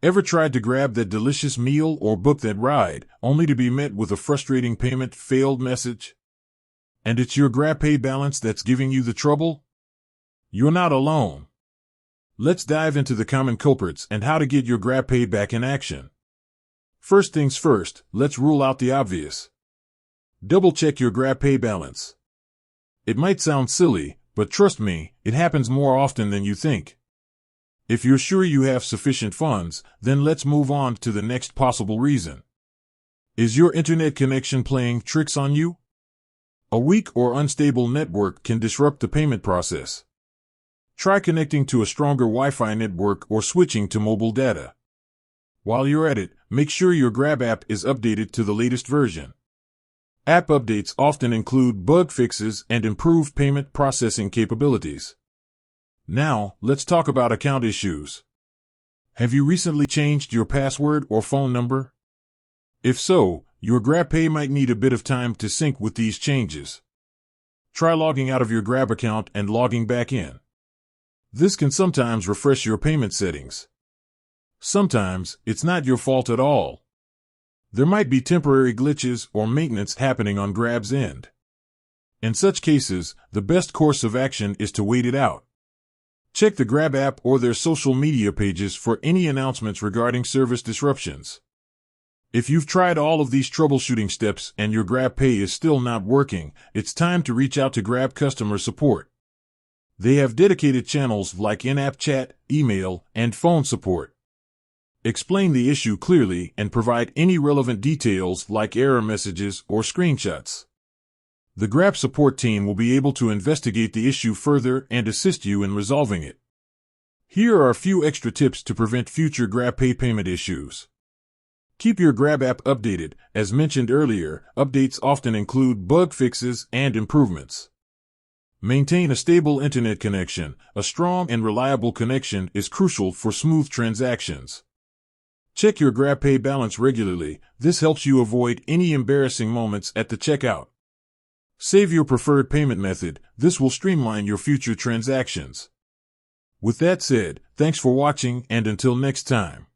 Ever tried to grab that delicious meal or book that ride, only to be met with a frustrating payment failed message? And it's your GrabPay balance that's giving you the trouble? You're not alone. Let's dive into the common culprits and how to get your GrabPay back in action. First things first, let's rule out the obvious. Double-check your GrabPay balance. It might sound silly, but trust me, it happens more often than you think. If you're sure you have sufficient funds, then let's move on to the next possible reason. Is your internet connection playing tricks on you? A weak or unstable network can disrupt the payment process. Try connecting to a stronger Wi-Fi network or switching to mobile data. While you're at it, make sure your Grab app is updated to the latest version. App updates often include bug fixes and improved payment processing capabilities. Now, let's talk about account issues. Have you recently changed your password or phone number? If so, your GrabPay might need a bit of time to sync with these changes. Try logging out of your Grab account and logging back in. This can sometimes refresh your payment settings. Sometimes, it's not your fault at all. There might be temporary glitches or maintenance happening on Grab's end. In such cases, the best course of action is to wait it out. Check the Grab app or their social media pages for any announcements regarding service disruptions. If you've tried all of these troubleshooting steps and your GrabPay is still not working, it's time to reach out to Grab customer support. They have dedicated channels like in-app chat, email, and phone support. Explain the issue clearly and provide any relevant details like error messages or screenshots. The Grab support team will be able to investigate the issue further and assist you in resolving it. Here are a few extra tips to prevent future GrabPay payment issues. Keep your Grab app updated. As mentioned earlier, updates often include bug fixes and improvements. Maintain a stable internet connection. A strong and reliable connection is crucial for smooth transactions. Check your GrabPay balance regularly. This helps you avoid any embarrassing moments at the checkout. Save your preferred payment method. This will streamline your future transactions. With that said, thanks for watching and until next time.